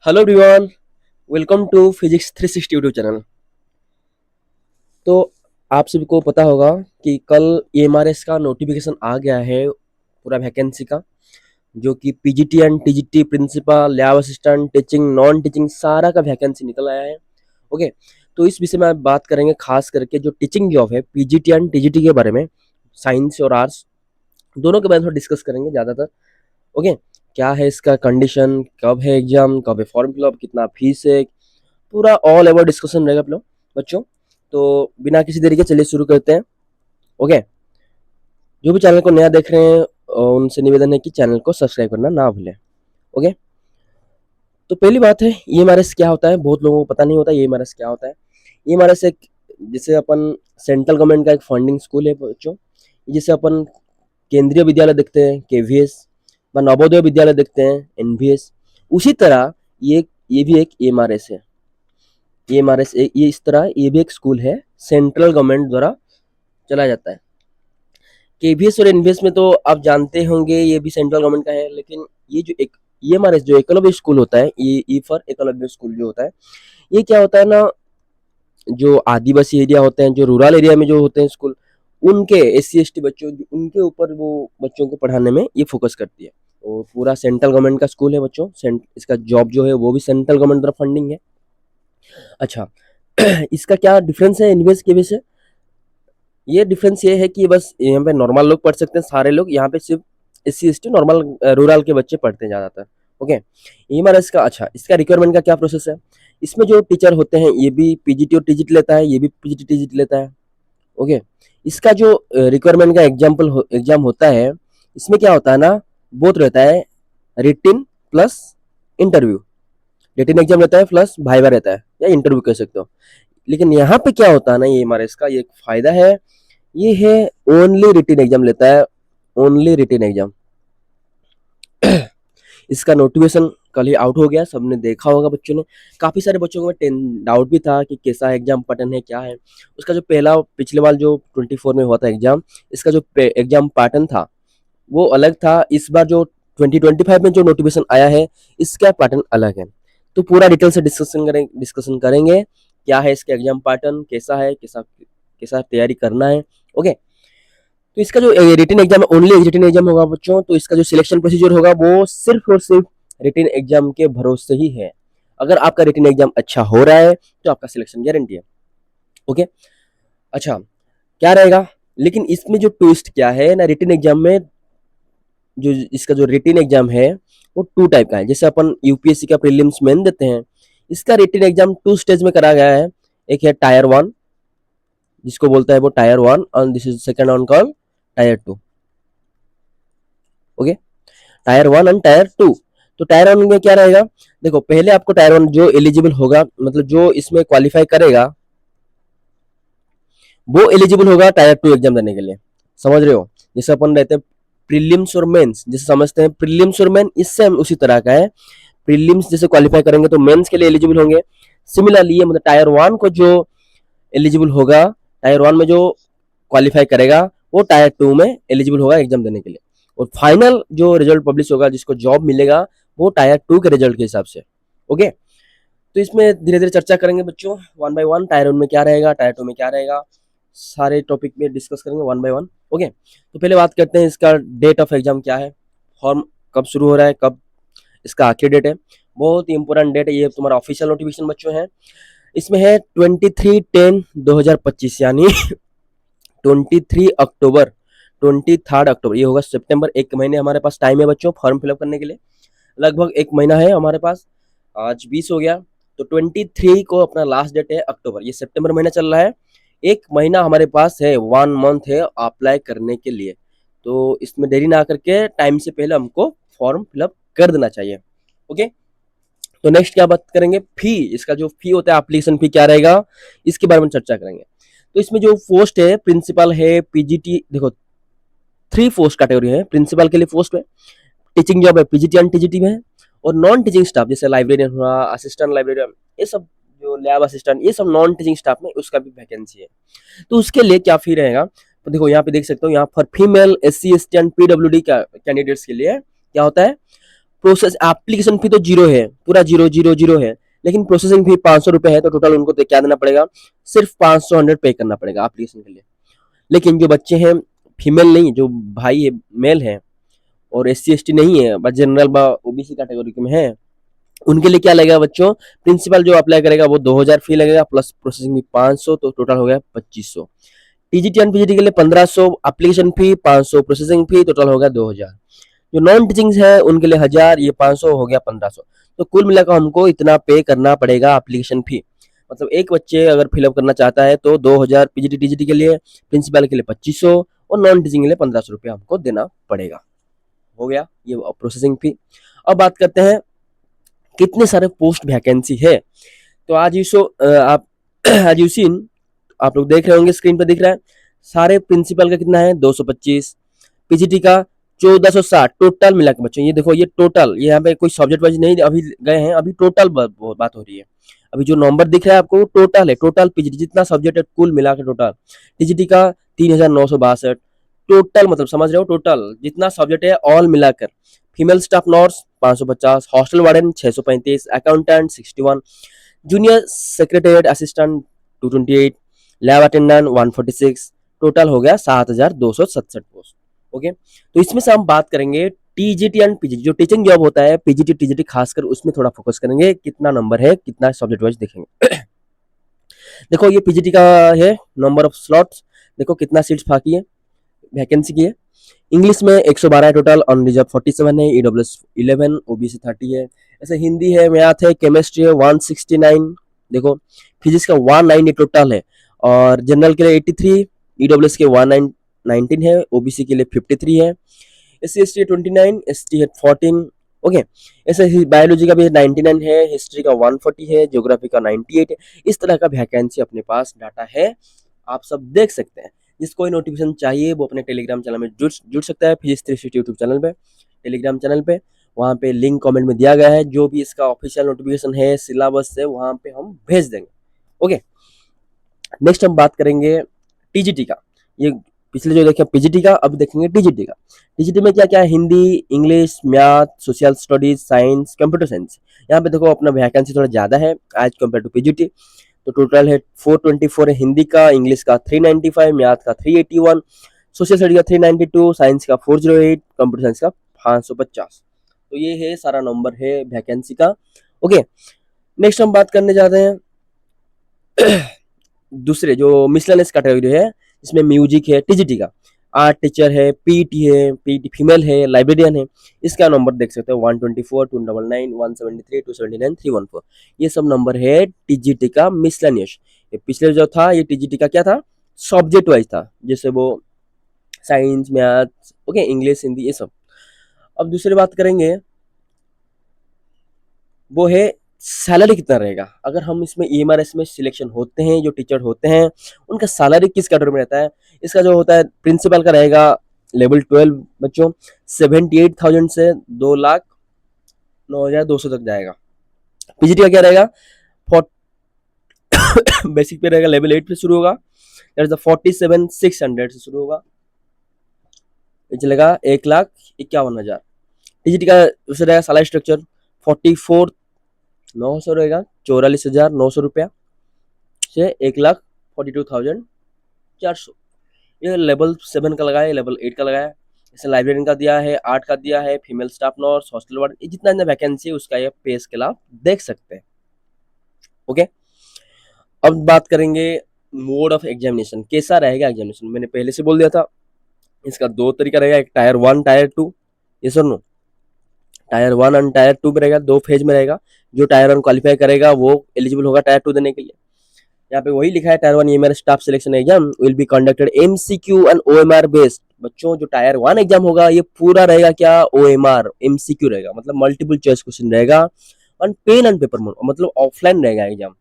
Hello everyone, welcome to physics 360 YouTube channel. तो आप सभी को पता होगा कि कल एमआरएस का नोटिफिकेशन आ गया है पूरा वैकेंसी का, जो कि PGT and TGT principal, lab assistant, teaching, non teaching सारा का वैकेंसी निकल आया है। ओके, तो इस विषय में आप बात करेंगे, खास करके जो टीचिंग जॉब है पीजीटी एंड टीजीटी के बारे में, साइंस और आर्ट्स दोनों के बारे में थोड़ा डिस्कस करेंगे ज़्यादातर। ओके, क्या है इसका कंडीशन, कब है एग्जाम, कब है फॉर्म फिलअप, कितना फीस है, पूरा ऑल ओवर डिस्कशन रहेगा आप लोग बच्चों। तो बिना किसी देरी के चलिए शुरू करते हैं। ओके, जो भी चैनल को नया देख रहे हैं उनसे निवेदन है कि चैनल को सब्सक्राइब करना ना भूलें। ओके, तो पहली बात है ईएमआरएस क्या होता है। बहुत लोगों को पता नहीं होता ईएमआरएस क्या होता है। ईएमआरएस एक, जैसे अपन सेंट्रल गवर्नमेंट का एक फंडिंग स्कूल है बच्चों, जिसे अपन केंद्रीय विद्यालय देखते हैं केवीएस, व नवोदय विद्यालय देखते हैं एनवीएस, उसी तरह ये भी एक ईएमआरएस है। ईएमआरएस ये इस तरह ये भी एक स्कूल है, सेंट्रल गवर्नमेंट द्वारा चलाया जाता है। केवीएस और एनवीएस में तो आप जानते होंगे ये भी सेंट्रल गवर्नमेंट का है, लेकिन ये जो एक ईएमआरएस जो एकलव्य स्कूल होता है, ये ई फॉर एकलव्य स्कूल जो होता है, ये क्या होता है ना, जो आदिवासी एरिया होते हैं, जो रूरल एरिया में जो होते हैं स्कूल, उनके एससी एसटी बच्चों, उनके ऊपर वो बच्चों को पढ़ाने में ये फोकस करती है। और पूरा सेंट्रल गवर्नमेंट का स्कूल है बच्चों। इसका जॉब जो है वो भी सेंट्रल गवर्नमेंट द्वारा फंडिंग है। अच्छा, इसका क्या डिफरेंस है एनवीएस के वजह से? ये डिफरेंस ये है कि बस यहाँ पे नॉर्मल लोग पढ़ सकते हैं, सारे लोग, यहाँ पे सिर्फ एससी एसटी नॉर्मल रूरल के बच्चे पढ़ते हैं ज़्यादातर। ओके, ईएमआरएस का, अच्छा, इसका रिक्वायरमेंट का क्या प्रोसेस है? इसमें जो टीचर होते हैं ये भी पीजीटी और टीजीटी लेता है, ये भी पीजीटी टीजीटी लेता है। ओके, इसका जो रिक्वायरमेंट का एग्जाम होता है, इसमें क्या होता है ना, बोथ रहता है, रिटिन प्लस इंटरव्यू। रिटिन एग्जाम रहता है प्लस वाइवा रहता है, या इंटरव्यू कह सकते हो। लेकिन यहाँ पे क्या होता है ना, ये हमारे इसका ये एक फायदा है, ये है ओनली रिटिन एग्जाम लेता है, ओनली रिटिन एग्जाम। इसका नोटिफिकेशन कल ही आउट हो गया, सबने देखा होगा बच्चों ने। काफी सारे बच्चों को डाउट भी था कि कैसा एग्जाम पैटर्न है, क्या है उसका। जो पहला पिछले बार जो 24 में हुआ था एग्जाम, इसका जो एग्जाम पैटर्न था वो अलग था। इस बार जो 2025 में जो नोटिफिकेशन आया है, इसका पैटर्न अलग है। तो पूरा डिटेल से डिस्कशन करेंगे क्या है इसका एग्जाम पैटर्न, कैसा है, कैसा कैसा तैयारी करना है। ओके, तो इसका जो रिटन एग्जाम है, ओनली रिटन एग्जाम होगा बच्चों। तो इसका जो सिलेक्शन प्रोसीजर होगा वो सिर्फ और सिर्फ रिटन एग्जाम के भरोसे ही है। अगर आपका रिटन एग्जाम अच्छा हो रहा है तो आपका सिलेक्शन गारंटी है। ओके, अच्छा, क्या रहेगा, लेकिन इसमें जो ट्विस्ट क्या है ना, रिटन एग्जाम में जो इसका जो रिटन एग्जाम है वो टू टाइप का है। जैसे अपन यूपीएससी का प्रीलिम्स मेन देते हैं, इसका रिटन एग्जाम टू स्टेज में करा गया है। एक है टायर वन, जिसको बोलता है वो टायर वन, और this is second one call tier two. Okay, tier one and tier two. तो टायर वन में क्या रहेगा, देखो पहले आपको टायर वन जो एलिजिबल होगा, मतलब जो इसमें क्वालिफाई करेगा, वो एलिजिबल होगा टायर टू एग्जाम देने के लिए। समझ रहे हो? जैसे अपन रहते हैं प्रीलिम्स और मेंस, जैसे समझते हैं प्रीलिम्स और मेन, इससे हम उसी तरह का है। प्रीलिम्स जैसे क्वालिफाई करेंगे तो मेंस के लिए एलिजिबल होंगे। सिमिलरली मतलब टायर वन को जो एलिजिबल होगा, टायर वन में जो क्वालिफाई करेगा, वो टायर टू में एलिजिबल होगा एग्जाम देने के लिए। और फाइनल जो रिजल्ट पब्लिश होगा, जिसको जॉब मिलेगा, वो टायर टू के रिजल्ट के हिसाब से। ओके, तो इसमें धीरे धीरे चर्चा करेंगे बच्चों, one by one, tier one में क्या रहेगा, टायर टू में क्या रहेगा, सारे टॉपिक में डिस्कस करेंगे वन बाय वन। ओके, तो पहले बात करते हैं इसका डेट ऑफ एग्जाम क्या है, फॉर्म कब शुरू हो रहा है, कब इसका आखिरी डेट है। बहुत ही इंपॉर्टेंट डेट है ये, तुम्हारा ऑफिशियल नोटिफिकेशन बच्चों है। इसमें है 23/10/2025, यानी 23 अक्टूबर, 23 अक्टूबर, ये होगा सितंबर। एक महीने हमारे पास टाइम है बच्चों फॉर्म फिलअप करने के लिए, लगभग एक महीना है हमारे पास। आज 20 हो गया, तो 23 को अपना लास्ट डेट है अक्टूबर। ये सितंबर महीना चल रहा है, एक महीना हमारे पास है, 1 मंथ है अप्लाई करने के लिए। तो इसमें देरी ना करके टाइम से पहले हमको फॉर्म फिलअप कर देना चाहिए। ओके, तो नेक्स्ट क्या बात करेंगे, फी। इसका जो फी होता है, एप्लीकेशन फी क्या रहेगा, इसके बारे में चर्चा करेंगे। तो इसमें जो पोस्ट है, प्रिंसिपल है, पीजीटी, देखो 3 पोस्ट कैटेगरी है। प्रिंसिपल के लिए पोस्ट है, टीचिंग जॉब है पीजीटी एंड टीजीटी में है, और नॉन टीचिंग स्टाफ जैसे लाइब्रेरियन हुआ, असिस्टेंट लाइब्रेरियन, ये सब, जो लैब असिस्टेंट, ये सब नॉन टीचिंग स्टाफ में उसका भी वैकेंसी है। तो उसके लिए क्या फी रहेगा, तो देखो यहाँ पे देख सकते हो, यहाँ पर female SC ST and PWD का कैंडिडेट्स के लिए क्या होता है, प्रोसेस एप्लीकेशन फी तो जीरो है, पूरा जीरो जीरो जीरो है, लेकिन प्रोसेसिंग फी 500 रुपए है, तो टोटल उनको क्या देना पड़ेगा, सिर्फ 500 100 पे करना पड़ेगा एप्लीकेशन के लिए। लेकिन जो बच्चे हैं फीमेल नहीं, जो भाई है मेल है और एस सी एस टी नहीं है, बस जनरल व ओबीसी कैटेगरी में है, उनके लिए क्या लगेगा बच्चों, प्रिंसिपल जो अप्लाई करेगा वो 2000 फी लगेगा, प्लस प्रोसेसिंग फी 500, तो टोटल हो गया 2500। टीजीटी एंड पीजीटी के लिए 1500 application fee, 500 processing fee, total हो गया 2000। जो नॉन टीचिंग है उनके लिए 1000, ये 500 हो गया 1500। तो कुल मिलाकर हमको इतना पे करना पड़ेगा एप्लीकेशन फी। मतलब एक बच्चे अगर फिलअप करना चाहता है तो 2000 पीजीटी टीजीटी के लिए, प्रिंसिपल के लिए 2500 और नॉन टीचिंग के लिए 1500 रुपया हमको देना पड़ेगा। हो गया ये प्रोसेसिंग फी। अब बात करते हैं कितने सारे पोस्ट वैकेंसी है। तो आज यू सो आप आज यू सीन, आप लोग देख रहे होंगे स्क्रीन पर दिख रहा है, सारे प्रिंसिपल का कितना है 225, पीजीटी का 1460, टोटल मिला के बच्चों ये देखो, ये टोटल, ये यहाँ पे कोई सब्जेक्ट वाइज नहीं अभी गए हैं, अभी टोटल बात हो रही है। अभी जो नंबर दिख रहा है आपको टोटल है, टोटल पीजीटी जितना सब्जेक्ट है कुल मिला के टोटल, टीजीटी का 3962, टोटल मतलब समझ रहे हो, टोटल जितना सब्जेक्ट है ऑल मिलाकर। Female staff nurse 550, hostel warden 635, accountant 61, junior secretariat assistant 228, lab attendant 146, total हो गया 7267 पोस्ट। ओके, तो इसमें से हम बात करेंगे टीजीटी एंड पीजीटी, जो टीचिंग जॉब होता है पीजीटी टीजीटी खासकर उसमें थोड़ा फोकस करेंगे, कितना नंबर है, कितना सब्जेक्ट वाइज देखेंगे। देखो ये पीजीटी का है, नंबर ऑफ स्लॉट्स देखो कितना सीट्स बाकी है, वैकेंसी की है। इंग्लिश में 112 है टोटल, अनरिजर्व 47 है, ईडब्ल्यूएस 11, ओबीसी 30 है। ऐसे हिंदी है, मैथ है, केमिस्ट्री है 169, देखो फिजिक्स का 190 टोटल है, और जनरल के लिए 83, ईडब्ल्यूएस के 19 है, ओबीसी के लिए 53 है, एससी एसटी 29, एसटी है 14। ओके, ऐसे बायोलॉजी का भी 99 है, हिस्ट्री का 140 है, ज्योग्राफी का 98 है। इस तरह का वैकेंसी अपने पास डाटा है, आप सब देख सकते हैं। जिसको कोई नोटिफिकेशन चाहिए वो अपने टेलीग्राम चैनल में जुड़ सकता है, फिजिक्स 360 यूट्यूब चैनल पे, टेलीग्राम चैनल पे, वहाँ पे लिंक कमेंट में दिया गया है, जो भी इसका ऑफिशियल नोटिफिकेशन है सिलेबस से वहाँ पे हम भेज देंगे। ओके, नेक्स्ट हम बात करेंगे टीजीटी का। ये पिछले जो देखे पीजीटी का, अब देखेंगे टीजीटी का। टीजीटी में क्या क्या है, Hindi, English, math, social studies, science, computer science. यहाँ पे देखो अपना वैकेंसी थोड़ा ज्यादा है आज कंपेयर टू पीजीटी। तो टोटल है 424 है हिंदी का, इंग्लिश का 395, मैथ का 381, सोशल स्टडी का 392, साइंस का 408, कंप्यूटर साइंस का 550। तो ये है सारा नंबर है वैकेंसी का। ओके, नेक्स्ट हम बात करने जाते हैं दूसरे जो मिसलेनियस कैटेगरी है, इसमें म्यूजिक है टीजीटी का, आर्ट टीचर है, पीटी है, पीटी फीमेल है, लाइब्रेरियन है। इसका नंबर देख सकते हो 124, 299, 173, 279, 314। ये सब नंबर है टीजीटी का मिसलेनियस। ये पिछले जो था ये टीजीटी का क्या था, सब्जेक्ट वाइज था, जैसे वो science, maths, okay, English, Hindi, ये सब। अब दूसरी बात करेंगे वो है सैलरी कितना रहेगा। अगर हम इसमें ईएमआरएस में सिलेक्शन होते हैं, जो टीचर होते हैं उनका सैलरी किस कैटेगरी में रहता है। इसका जो होता है प्रिंसिपल का रहेगा लेवल 12 बच्चों 78,000 से 2,09,200 तक जाएगा। पीजीटी का क्या रहेगा, बेसिक पे रहेगा, लेवल 8 पे शुरू होगा, 47,600 से शुरू होगा, ये चलेगा 1,51,000। टीजीटी का उससे रहेगा सैलरी स्ट्रक्चर 44,900 रहेगा, 44,900 रुपया से 1,42,400। ये लेवल 7 का लगाया, लेवल 8 का लगाया। जैसे लाइब्रेरियन का दिया है, आर्ट का दिया है, female staff nurse, hostel ward, ये जितना वैकेंसी है उसका ये पे स्केल आप देख सकते हैं। ओके, अब बात करेंगे मोड ऑफ एग्जामिनेशन, कैसा रहेगा एग्जामिनेशन। मैंने पहले से बोल दिया था, इसका दो तरीका रहेगा, एक टायर 1, टायर 2, ये सर नो, टायर 1 और टायर 2 में रहेगा, दो फेज में रहेगा। जो टायर 1 क्वालिफाई करेगा वो एलिजिबल होगा टायर 2 देने के लिए। यहाँ पे वही लिखा है, tyre 1 EMR staff selection exam will be conducted MCQ and OMR based. बच्चों जो टायर 1 एग्जाम होगा ये पूरा रहेगा क्या, ओएमआर एमसीक्यू रहेगा, मतलब मल्टीपल चॉइस क्वेश्चन रहेगा, और पेन एंड पेपर मोड, मतलब ऑफलाइन रहेगा एग्जाम,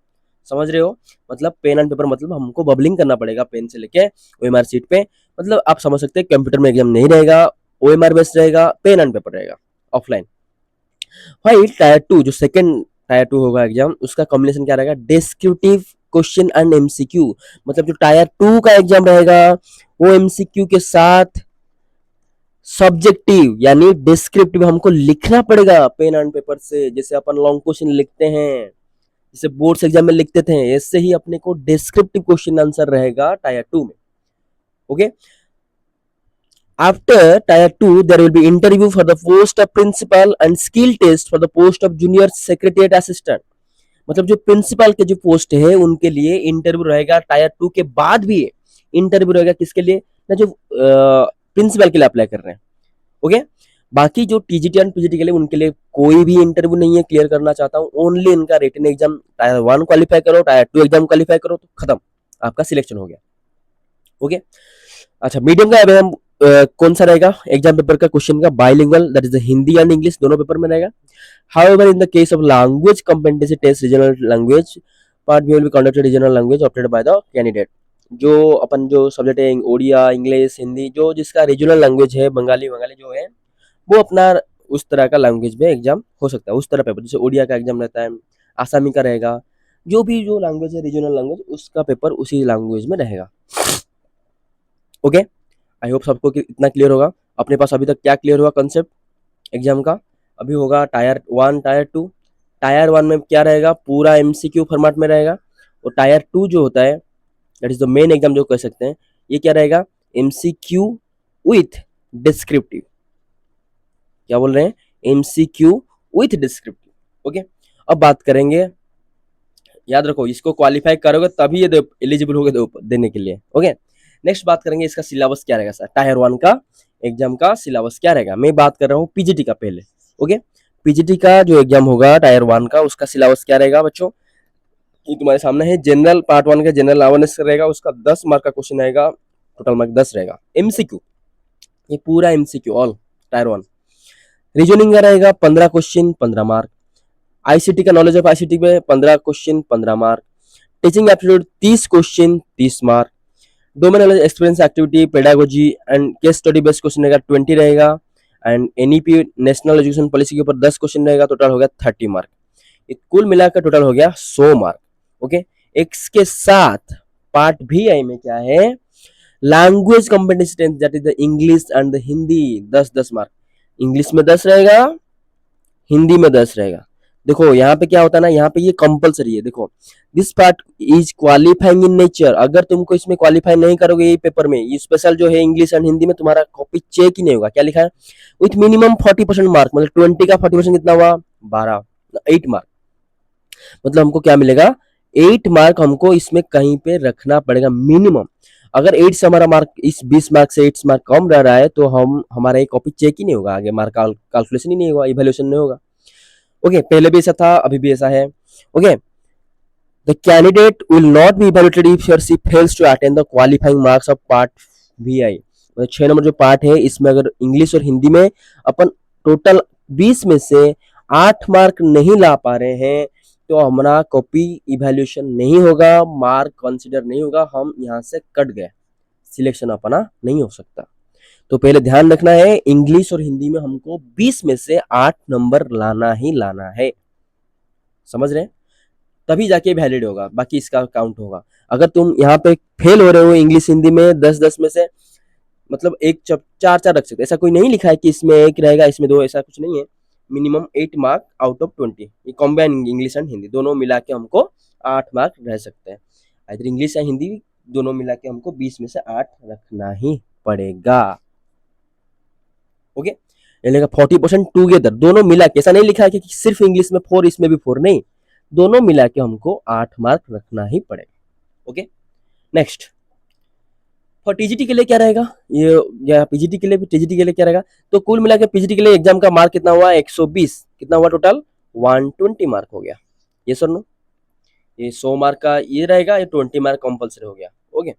समझ रहे हो। मतलब पेन एंड पेपर मतलब हमको बबलिंग करना पड़ेगा पेन से लेके ओएमआर सीट पे, मतलब आप समझ सकते हैं कंप्यूटर में एग्जाम नहीं रहेगा, ओएमआर बेस्ड रहेगा, पेन एंड पेपर रहेगा ऑफलाइन। भाई टायर 2 जो सेकंड टायर 2 होगा एग्जाम, उसका कॉम्बिनेशन क्या रहेगा, डिस्क्रिप्टिव क्वेश्चन एंड एमसीक्यू। मतलब जो टायर 2 का एग्जाम रहेगा वो एमसीक्यू के साथ सब्जेक्टिव यानी डिस्क्रिप्टिव हमको लिखना पड़ेगा पेन एंड पेपर से, जैसे अपन लॉन्ग क्वेश्चन लिखते हैं, जैसे बोर्ड्स एग्जाम में लिखते थे, ऐसे ही अपने को डिस्क्रिप्टिव क्वेश्चन आंसर रहेगा टायर 2 में। Okay, after tier 2 there will be interview for the post of principal and skill test for the post of junior secretariat assistant। मतलब जो प्रिंसिपल के जो पोस्ट है उनके लिए इंटरव्यू रहेगा टायर 2 के बाद भी इंटरव्यू रहेगा, किसके लिए ना, जो प्रिंसिपल के लिए अप्लाई कर रहे हैं। ओके, बाकी जो टीजीटी एंड पीजीटी के लिए उनके लिए कोई भी इंटरव्यू नहीं है, क्लियर करना चाहता हूँ। ओनली इनका रिटन एग्जाम टायर 1 क्वालिफाई करो, टायर 2 एग्जाम क्वालिफाई करो तो खत्म, आपका सिलेक्शन हो गया। ओके, अच्छा मीडियम का हम कौन सा रहेगा एग्जाम पेपर का क्वेश्चन का, bilingual, that is Hindi and English दोनों पेपर में रहेगा। However in the case of language competency test regional language part will be conducted regional language opted by the candidate. जो अपन जो सब्जेक्ट है ओडिया, इंग्लिश, हिंदी, जो जिसका रीजनल लैंग्वेज है, बंगाली जो है, वो अपना उस तरह का लैंग्वेज में एग्जाम हो सकता है, उस तरह पेपर, जैसे ओडिया का एग्जाम रहता है, आसामी का रहेगा, जो भी जो लैंग्वेज है रीजनल लैंग्वेज उसका पेपर उसी लैंग्वेज में रहेगा। ओके, आई होप सबको इतना क्लियर होगा। अपने पास अभी तक क्या क्लियर हुआ कंसेप्ट एग्जाम का, अभी होगा टायर 1 टायर 2। टायर 1 में क्या रहेगा, पूरा एमसीक्यू फॉर्मेट में रहेगा, और टायर 2 जो होता है that is the main exam जो कह सकते हैं, ये क्या रहेगा, एमसीक्यू विथ डिस्क्रिप्टिव। क्या बोल रहे हैं, एमसीक्यू विथ डिस्क्रिप्टिव। ओके, अब बात करेंगे, याद रखो इसको क्वालिफाई करोगे तभी ये एलिजिबल होगे देने के लिए। ओके, नेक्स्ट बात करेंगे इसका सिलेबस क्या रहेगा सर, टायर 1 का एग्जाम का सिलेबस क्या रहेगा। मैं बात कर रहा हूँ पीजीटी का पहले। ओके, पीजीटी का जो एग्जाम होगा टायर 1 का, उसका सिलेबस क्या रहेगा बच्चों, ये तुम्हारे सामने है। जनरल पार्ट 1 का जनरल अवेयरनेस रहेगा, उसका 10 मार्क का क्वेश्चन आएगा, टोटल मार्क 10 रहेगा। एमसीक्यू, ये पूरा एमसीक्यू ऑल टायर 1। रीजनिंग का रहेगा 15 क्वेश्चन 15 मार्क। आईसीटी का नॉलेज ऑफ आईसीटी में 15 question 15 mark. Teaching aptitude 30 question 30 mark. Domain knowledge experience activity pedagogy and case study based question रहेगा 20 रहेगा। And NEP national education policy के ऊपर 10 question रहेगा, total हो गया 30 मार्क। कुल मिलाकर टोटल हो गया 100 मार्क। ओके, इसके साथ पार्ट भी आई में क्या है, language competency that is the English and the Hindi, 10-10 mark. English में 10 रहेगा, हिंदी में 10 रहेगा। देखो यहाँ पे क्या होता है ना, यहाँ पे ये कंपलसरी है। देखो this part is qualifying in nature, अगर तुमको इसमें क्वालिफाई नहीं करोगे ये पेपर में, ये स्पेशल जो है इंग्लिश एंड हिंदी में, तुम्हारा कॉपी चेक ही नहीं होगा। क्या लिखा है, विथ मिनिमम 40% मार्क, मतलब 20 का 40% कितना हुआ, 12, 8 मार्क। मतलब हमको क्या मिलेगा, 8 मार्क हमको इसमें कहीं पे रखना पड़ेगा मिनिमम। अगर 8 से हमारा मार्क इस 20 मार्क से 8 मार्क कम रह रहा है तो हमारा ये कॉपी चेक ही नहीं होगा, आगे मार्क कैलकुलेशन ही नहीं होगा, इवैल्यूएशन नहीं होगा। ओके, पहले भी ऐसा था, अभी भी ऐसा है। Okay, the candidate will not be evaluated if or she fails to attend the qualifying marks of part VI। मतलब 6 नंबर जो पार्ट है इसमें अगर इंग्लिश और हिंदी में अपन टोटल 20 में से 8 मार्क नहीं ला पा रहे हैं तो हमारा कॉपी इवैल्यूएशन नहीं होगा, मार्क कंसीडर नहीं होगा, हम यहाँ से कट गए, सिलेक्शन अपना नहीं हो सकता। तो पहले ध्यान रखना है, इंग्लिश और हिंदी में हमको 20 में से 8 नंबर लाना ही लाना है, समझ रहे हैं, तभी जाके वैलिड होगा, बाकी इसका काउंट होगा। अगर तुम यहाँ पे फेल हो रहे हो इंग्लिश हिंदी में 10-10 में से, मतलब एक 4-4 रख सकते, ऐसा कोई नहीं लिखा है कि इसमें 1 रहेगा इसमें 2, ऐसा कुछ नहीं है। मिनिमम 8 मार्क आउट ऑफ 20, ये कॉम्बाइन इंग्लिश एंड हिंदी दोनों मिला के हमको 8 मार्क रह सकते हैं। इधर इंग्लिश या हिंदी दोनों मिला के हमको 20 में से 8 रखना ही पड़ेगा। ओके, ये लेगा 40% टूगेदर, दोनों मिला के, ऐसा नहीं लिखा है कि सिर्फ इंग्लिश में 4 इसमें भी 4, नहीं, दोनों मिला के हमको 8 मार्क रखना ही पड़ेगा। ओके, नेक्स्ट फॉर टीजीटी के लिए क्या रहेगा, ये या पीजीटी के लिए भी, टीजीटी के लिए क्या रहेगा, तो कुल मिला के पीजीटी के लिए एग्जाम का मार्क कितना हुआ, 120, कितना हुआ टोटल 120 मार्क हो गया। ये सर नो, ये 100 मार्क का ये रहेगा, ये 20 मार्क कंपलसरी हो गया। ओके,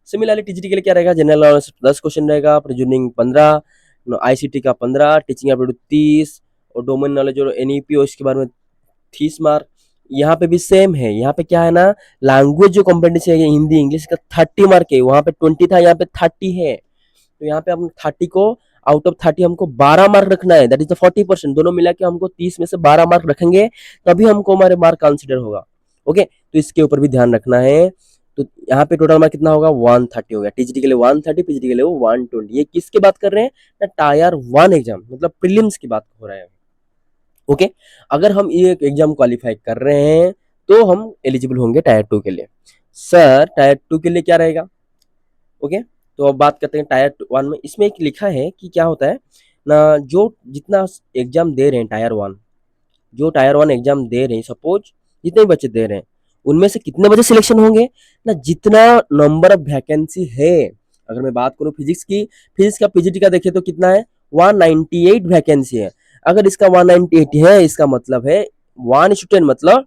सिमिलरली टीजीटी के लिए क्या रहेगा, जनरल नॉलेज 10 क्वेश्चन रहेगा, रीजनिंग 15, आईसीटी का 15, टीचिंग एप्टीट्यूड 30, और डोमेन नॉलेज और एनईपी और इसके बारे में 30 मार्क। यहाँ पे भी सेम है, यहाँ पे क्या है ना, लैंग्वेज जो कॉम्पिटेंसी है हिंदी इंग्लिश का 30 मार्क है, वहां पे 20 था, यहाँ पे 30 है, तो यहाँ पे हम 30 को आउट ऑफ 30 हमको 12 मार्क रखना है, दैट इज द 40%, दोनों मिला के हमको 30 में से 12 मार्क रखेंगे तभी हमको हमारे मार्क कंसिडर होगा। ओके, तो इसके ऊपर भी ध्यान रखना है। तो यहाँ पे टोटल मार्क कितना होगा 130 हो गया। टीजीटी के लिए 130, पीजीटी के लिए वो 120। ये किसकी बात कर रहे हैं ना, टायर 1 एग्जाम मतलब प्रीलिम्स की बात हो रहा है। ओके, अगर हम ये एग्जाम क्वालिफाई कर रहे हैं तो हम एलिजिबल होंगे टायर 2 के लिए। सर टायर 2 के लिए क्या रहेगा? ओके, तो अब बात करते हैं टायर 1 में। इसमें एक लिखा है कि क्या होता है ना, जो जितना एग्जाम दे रहे हैं टायर 1, जो टायर 1 एग्जाम दे रहे हैं, सपोज जितने भी बच्चे दे रहे हैं उनमें से कितने बच्चे सिलेक्शन होंगे ना, जितना नंबर ऑफ वैकेंसी है। अगर मैं बात करूं फिजिक्स की, फिजिक्स का पीजीटी का देखें तो कितना है 198 वैकेंसी है। अगर इसका 198 है, इसका मतलब है 1:10, मतलब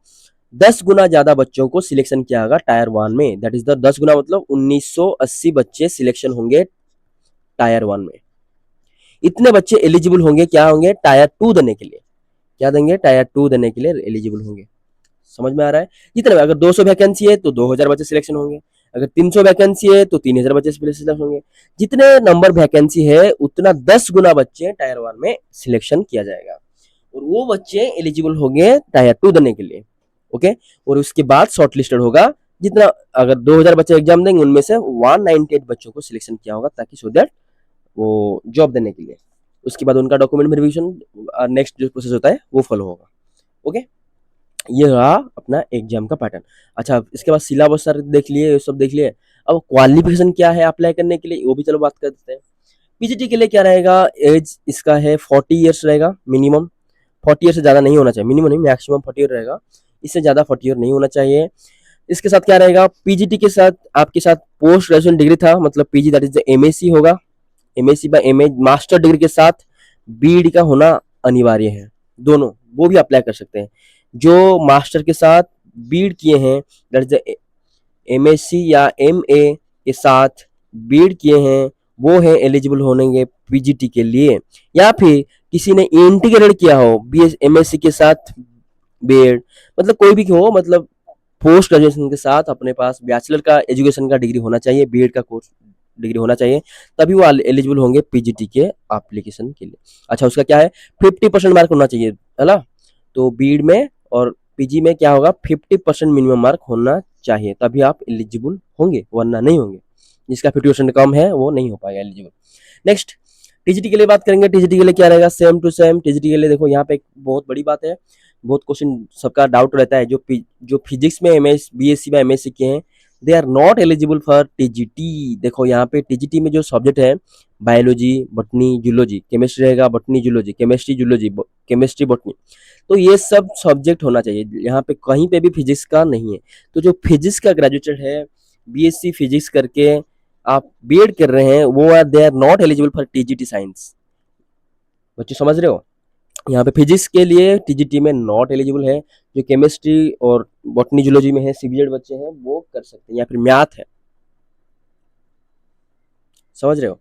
10 गुना ज्यादा बच्चों को सिलेक्शन किया होगा टायर 1 में। दैट इज द 10 गुना मतलब 1980 बच्चे सिलेक्शन होंगे टायर 1 में। इतने बच्चे एलिजिबल होंगे, क्या होंगे, टायर 2 देने के लिए। क्या देंगे, टायर 2 देने के लिए एलिजिबल होंगे। समझ में आ रहा है? जितने, अगर 200 वैकेंसी है तो 2000 बच्चे सिलेक्शन होंगे, अगर 300 वैकेंसी है तो 3000 बच्चे सिलेक्शन होंगे। जितने नंबर वैकेंसी है उतना 10 गुना बच्चे टायर 1 में सिलेक्शन किया जाएगा, और वो बच्चे एलिजिबल होंगे टायर 2 देने के लिए। ओके, और उसके बाद शॉर्ट लिस्टेड होगा। जितना, अगर 2000 बच्चे एग्जाम देंगे उनमें से 198 बच्चों को सिलेक्शन किया होगा, ताकि सो दैट वो जॉब देने के लिए। उसके बाद उनका डॉक्यूमेंट वेरिफिकेशन, नेक्स्ट जो प्रोसेस होता है वो फॉलो होगा। ओके, ये रहा अपना एग्जाम का पैटर्न। अच्छा, इसके बाद सिलेबस सर देख लिए, ये सब देख लिए। अब क्वालिफिकेशन क्या है अप्लाई करने के लिए, वो भी चलो बात कर देते हैं। पीजीटी के लिए क्या रहेगा, एज इसका है 40 ईयर्स रहेगा मिनिमम। 40 ईयर से ज़्यादा नहीं होना चाहिए, मिनिमम नहीं, मैक्सिमम 40 ईयर रहेगा, इससे ज़्यादा 40 ईयर नहीं होना चाहिए। इसके साथ क्या रहेगा, पीजीटी के साथ आपके साथ पोस्ट ग्रेजुएशन डिग्री था, मतलब PG that is the MSc होगा। MSc by MA, master degree के साथ बीएड का होना अनिवार्य है। दोनों, वो भी अप्लाई कर सकते हैं। जो मास्टर के साथ बीएड किए हैं, दैट इज द एमएससी या एमए के साथ बीएड किए हैं, वो है एलिजिबल होंगे पीजीटी के लिए। या फिर किसी ने इंटीग्रेटेड किया हो बीएस एमएससी के साथ बीएड, मतलब कोई भी हो, मतलब पोस्ट ग्रेजुएशन के साथ अपने पास बैचलर का एजुकेशन का डिग्री होना चाहिए, बीएड का कोर्स डिग्री होना चाहिए, तभी वो एलिजिबल होंगे पीजीटी के एप्लीकेशन के लिए। अच्छा, उसका क्या है, 50% मार्क होना चाहिए, है ना। तो बीएड में और पीजी में क्या होगा, 50% मिनिमम मार्क होना चाहिए, तभी आप एलिजिबल होंगे, वरना नहीं होंगे। जिसका 50% कम है वो नहीं हो पाएगा एलिजिबल। नेक्स्ट, टीजीटी के लिए बात करेंगे। टीजीटी के लिए क्या रहेगा, सेम टू सेम। टीजीटी के लिए देखो यहाँ पे एक बहुत बड़ी बात है, बहुत क्वेश्चन सबका डाउट रहता है, जो फिजिक्स में एमएस बीएससी में एमएससी किए हैं, they are not eligible for TGT. देखो यहाँ पे टीजीटी में जो सब्जेक्ट है, बायोलॉजी, बॉटनी, जूलॉजी, केमिस्ट्री रहेगा, botany, zoology, chemistry, zoology, chemistry, botany, तो ये सब सब्जेक्ट होना चाहिए। यहाँ पे कहीं पे भी फिजिक्स का नहीं है। तो जो फिजिक्स का ग्रेजुएटेड है, बीएससी फिजिक्स करके आप बीएड कर रहे हैं, वो are they are not eligible for TGT science. बच्चे समझ रहे हो? यहाँ पे फिजिक्स के लिए टीजीटी में नॉट एलिजिबल है। जो केमिस्ट्री और बॉटनी जूलॉजी में है, सीबीजेड बच्चे हैं, वो कर सकते हैं। या फिर मैथ है, समझ रहे हो?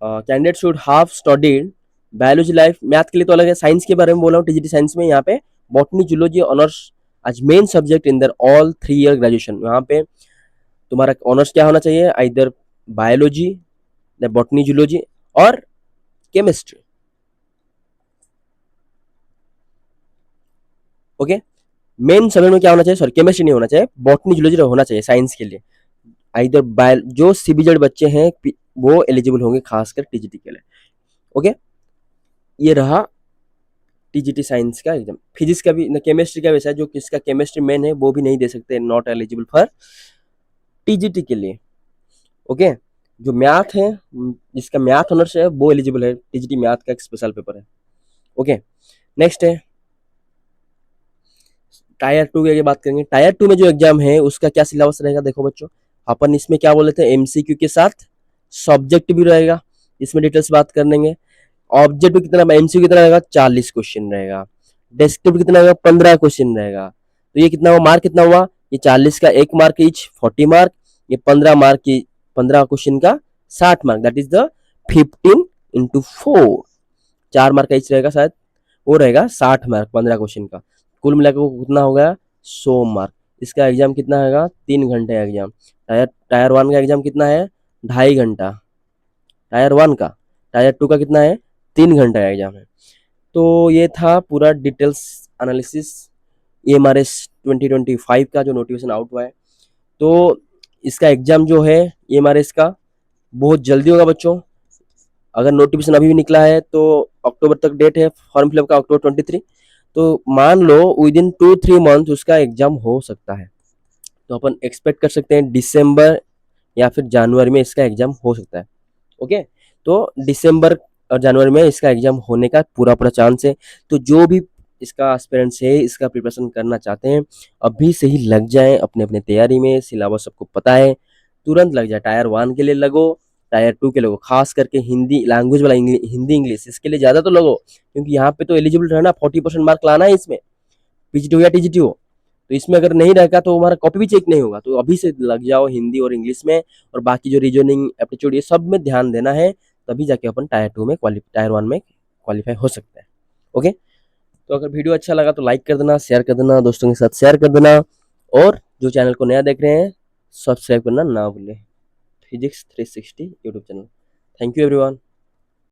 Candidate should have studied biology life, math के लिए तो अलग है, साइंस के बारे में बोल रहा हूँ। टीजीटी साइंस में यहाँ पे botany zoology honours as main subject in their all 3 year graduation. यहाँ पे तुम्हारा ऑनर्स क्या होना चाहिए, आइदर बायोलॉजी, बॉटनी जूलॉजी और केमिस्ट्री। ओके, मेन सब्जेक्ट में क्या होना चाहिए, सॉरी केमिस्ट्री नहीं होना चाहिए, बॉटनी जूलॉजी होना चाहिए साइंस के लिए। आइदर बायो, जो सीबीजेड बच्चे हैं वो एलिजिबल होंगे खासकर टीजीटी के लिए। ओके, ये रहा टीजीटी साइंस का एग्जाम। फिजिक्स का भी, केमिस्ट्री का वैसा है, जो किसका केमिस्ट्री मेन है वो भी नहीं दे सकते, नॉट एलिजिबल फॉर टीजीटी के लिए। ओके, जो मैथ है, जिसका मैथ ऑनर्स है वो एलिजिबल है, टीजीटी मैथ का एक स्पेशल पेपर है। ओके, नेक्स्ट है टायर 2 की बात करेंगे। टायर 2 में जो एग्जाम है उसका क्या सिलेबस रहेगा, देखो बच्चों, अपन इसमें क्या बोले थे, एमसीक्यू के साथ सब्जेक्ट भी रहेगा, इसमें डिटेल्स बात कर लेंगे। ऑब्जेक्ट कितना, एमसीक्यू कितना रहेगा, 40 क्वेश्चन रहेगा। डेस्क्रिप्टिव कितना रहेगा, 15 क्वेश्चन रहेगा। तो ये कितना हुआ, मार्क कितना हुआ, ये 40 का 1 मार्क ईच, 40 मार्क, ये 15 मार्क की 15 क्वेश्चन का 60 mark, that is the 15 into 4, 4 mark का ईच रहेगा शायद, वो रहेगा 60 मार्क 15 क्वेश्चन का। कुल मिलाकर कितना हो गया, 100 मार्क। इसका एग्जाम कितना है, 3 घंटे एग्जाम। टायर 1 का एग्जाम कितना है, 2.5 घंटा टायर 1 का। टायर 2 का कितना है, 3 घंटा एग्जाम है। तो ये था पूरा डिटेल्स एनालिसिस EMRS 2025 का जो नोटिफिकेशन आउट हुआ है। तो इसका एग्ज़ाम जो है EMRS का बहुत जल्दी होगा बच्चों। अगर नोटिफिकेशन अभी भी निकला है तो अक्टूबर तक डेट है फॉर्म फिलअप का, अक्टूबर 23। तो मान लो विद इन 2-3 मंथ उसका एग्ज़ाम हो सकता है। तो अपन एक्सपेक्ट कर सकते हैं दिसंबर या फिर जनवरी में इसका एग्ज़ाम हो सकता है। ओके, तो दिसंबर और जनवरी में इसका एग्ज़ाम होने का पूरा पूरा चांस है। तो जो भी इसका एस्पिरेंट्स है, इसका प्रिपरेशन करना चाहते हैं, अभी से ही लग जाएं अपने अपने तैयारी में। सिलेबस सबको पता है, तुरंत लग जाए। टायर 1 के लिए लगो, टायर 2 के लगो, खास करके हिंदी लैंग्वेज वाला हिंदी इंग्लिश इसके लिए ज़्यादा तो लगो, क्योंकि यहाँ पे तो एलिजिबल रहना 40% मार्क लाना है इसमें, पीजीटी हो या टीजीटी हो। तो इसमें अगर नहीं रहेगा तो हमारा कॉपी भी चेक नहीं होगा। तो अभी से लग जाओ हिंदी और इंग्लिश में, और बाकी जो रीजनिंग एप्टीट्यूड ये सब में ध्यान देना है, तभी जाके अपन टायर 1 में क्वालिफाई हो सकते हैं। ओके, तो अगर वीडियो अच्छा लगा तो लाइक कर देना, शेयर कर देना, दोस्तों के साथ शेयर कर देना, और जो चैनल को नया देख रहे हैं सब्सक्राइब करना ना भूलें। Physics 360 YouTube channel. Thank you everyone.